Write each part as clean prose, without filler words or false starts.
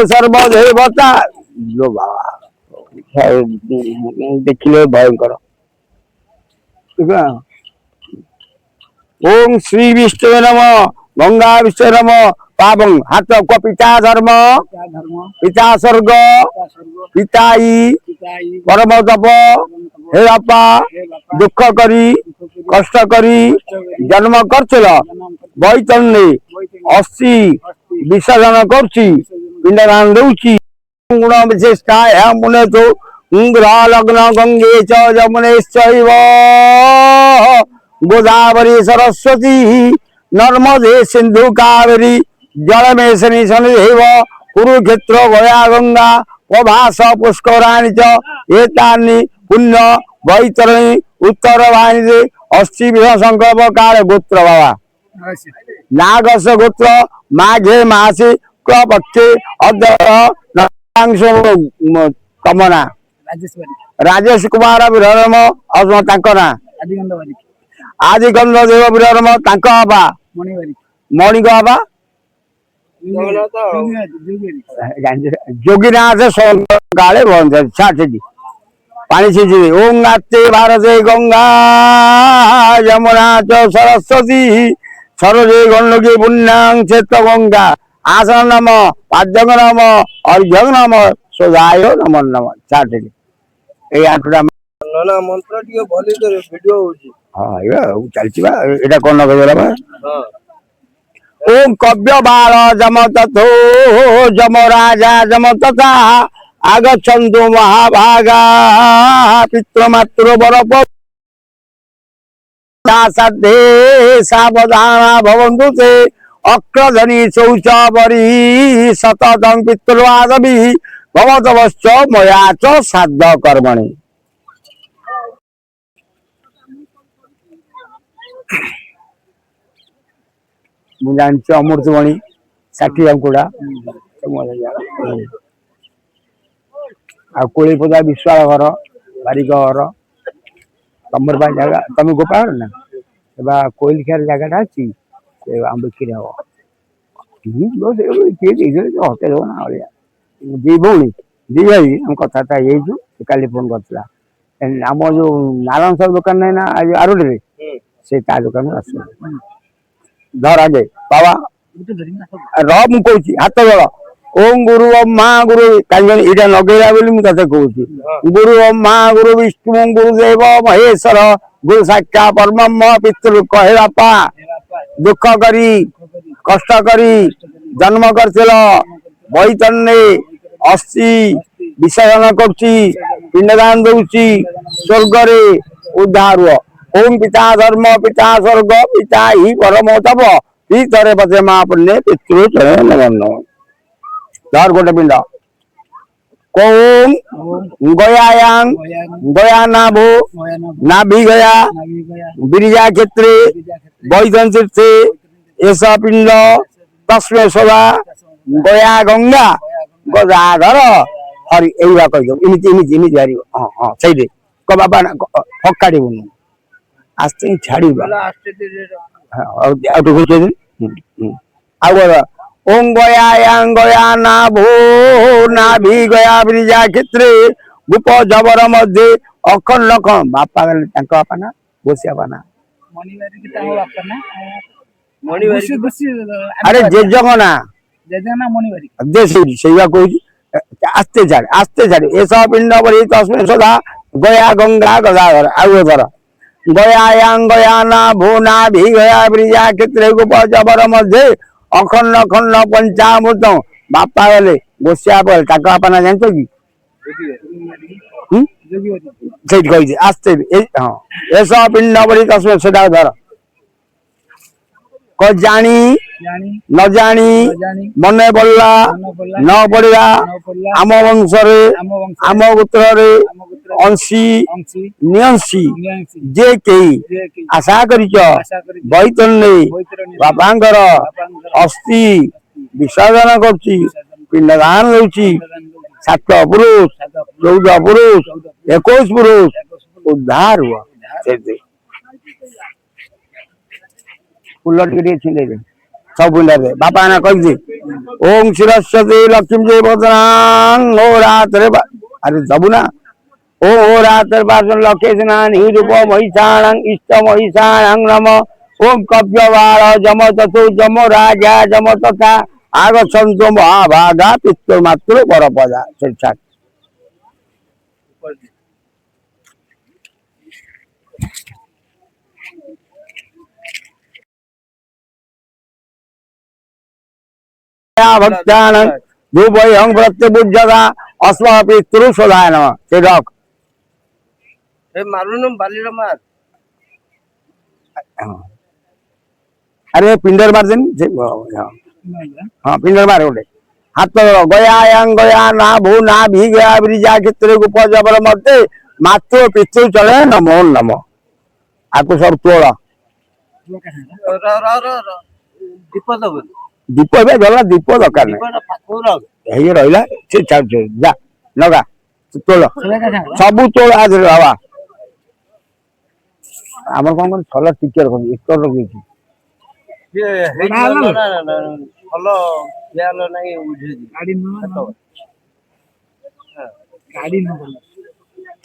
सर्वदेवता जो बाबा देखिले भयंकर। ओम श्री विष्णु नमः गंगा विष्णु नमः पावं हाथ को पिता धर्म पिता स्वर्ग पिताई परम तप हे बापा दुख करी कष्ट करी जन्म करथिल बैतरणी अस्थि विसर्जन करछि पिंडदान दउछि गुण विशेषता है मुने तो इंद्रा लग्न गंगे च यमुनेश्चैव गोदावरी सरस्वती नर्मदे सिंधु कावेरी जलमेशनी सन्निधेव कुरुक्षेत्र गया गंगा प्रभास पुष्कराणि च एतानि पुण्य वैतरणी उत्तर वाहिनी अस्थि संकल्प काल गोत्र बाबा नागस गोत्र माघे मासे पक्षे कमना राजेश कुमार विरम ना आदिगंध देव विरम बाबा मणिक बाबा जोगीनाथ काले छाटी पानी सींची ओम नाते भारते गंगा यमुना च सरस्वती सरोजे गंडकी पुण्यां क्षेत्र गंगा आसन नम पाद्यंग नम अर्घ्यंग नम सोजाय नम नम छाटी ए आठटा मंत्र टिके भली करे वीडियो होची हां एबा चलची बा एटा कोन नगेला बा हां ओम कव्य बाल जम तथो जम राजा जम तथा आगच्छन्तु महाभागा पितृमातृ बरप साधे सावधाना भवन्तु ते अक्रधनी शौचावरी सततं पितृवादवी भवतवश्च मया च साध कर्मणि मुझे अमृतमणि साठी अंकुड़ा कोलीपदा विश्वाल घर बारिक घर तुम जगह तुम गोपाल ना कोईल खार जगह अच्छी आम बिक्री हम हटे दो ना दी भौणी दी भाई हम कथा काली फोन करता आम जो नारायण साहब दुकान नहीं ना आरोडे से दुकान आस धर आगे बाबा रु कौच हाथ जोड़ ओम गुरु ब्रह्मा गुरु कहीं लगेगा बोली मुझे कहूँ गुरु ब्रह्मा गुरु विष्णु गुरुदेव महेश्वर गुरु साक्षा परम पितृ कहे बापा दुख करी कष्ट करी जन्म कर बैतरणी अस्थि विसर्जन करछि पिंडदान दउछि स्वर्ग रे उद्धार ओम पिता धर्म पिता स्वर्ग पिता ही परम तप तीतरे पचे महापुण्य पितृ चरण नमन धर गोटे पिंड ओम गयायां गया नाभो नाभि गया बिरिजा क्षेत्रे बैतन तीर्थे ऐसा पिंड तस्मे सदा गया गंगा गदाधर हरि एइबा कहि दो इमिति इमिति इमिति हारि हां हां सही दे को बाबा फक्काडी बनु आस्ते छाड़ी बा हां और तो कुछ आगो ओम गयायां गया नाभो नाभि गया ब्रिजा क्षेत्रे गुप जबर मध्य अखन लखन बापा गले तांका बापा ना बोसिया बाना मणिवारी की तांका बापा ना मणिवारी अरे जेजगना मणिवारी देसी सेवा कोई आस्ते झाड़ ऐसा पिंड बड़ी तस्में सदा गया गंगा गदाधर आउधर गयायां गया नाभो नाभि गया ब्रिजा क्षेत्रे गुप जबर मध्य अखंड खंड पंचामृत बापा गले गोसिया पर ताका बापा ना जानतो की आस्ते हाँ ऐसा पिंड बड़ी तस्में सदा धर को जानी न जानी मने पड़ला न पड़ा आम वंश आम गोत्र अंशी नियंशी जे कई आशा कर बैतरणी बापांकर अस्थि विसर्जन करछि पिंडदान दउछि 7 पुरुष 14 पुरुष 21 पुरुष उद्धार हुआ फुल टिके छिंडे सब पिंडे बापा ना कही ओम सरस्वती लक्ष्मी वदनां हो रात्रे अरे जबू ना ओम हो रात्र बासन लक्षे स्नान ही रूप महिषाणं इष्ट महिषाणं नम ओम कव्यवार जम तथो जम राजा जम तथा आगछन्तु महाभागा पितृमातृ वरपदा शिक्षा भक्तानं धूपयं प्रत्यबुद्धता अस्मापितृ सदाय नमः से रख ए मारुनम बालीरा मार अरे पिंडर मार देन हाँ पिंडर मार गोटे हाथ गयां गया ना भू ना भी गया ब्रिजा क्षेत्र को जबर मरते मातृ पितृ चले नमो नमो आपको सब तोड़ दीप दब दीप ए जला दीप दरकार नहीं दीपटा पाखुर ये रहिला से छाड़ जा लगा तोड़ सब तोड़ आज बाबा आमर कौन कौन सोलर टीचर को एक रखी ये हेलो ना ना हेलो यालो नहीं बुझे गाड़ी न गाड़ी न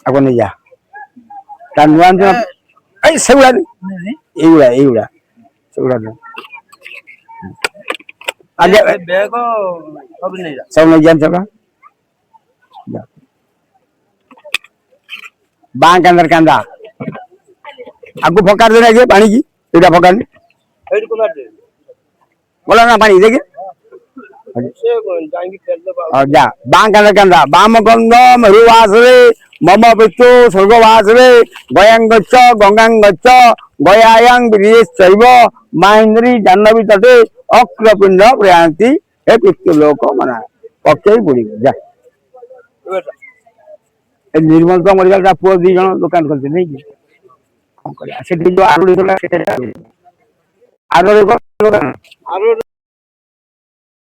आपको नहीं जा कानवान जो ए सेउला एउला सेउला आगे बैग सब नहीं जा सब नहीं जान सका बैंक अंदर कांदा आपको फकार देना है पानी की इधर फकार हेड को मार दे बोला ना पानी देखिए से जाएंगे कर दे और जा बैंक अंदर कांदा बाम गंधम रुवासरे मम पितु स्वर्गवासरे गयांगच्छ गंगांगच्छ गयायां ब्रिजेश चैव माहेन्द्री जाह्नवी तटे अक्रपिंड प्रयान्ति हे पितृ लोक मना पक्के बुड़ी जा निर्मल तो मरिगल पुओ दी जण दुकान करते नहीं कि कौन कर से जो आरोड़ी होला से आरोड़ी को आरो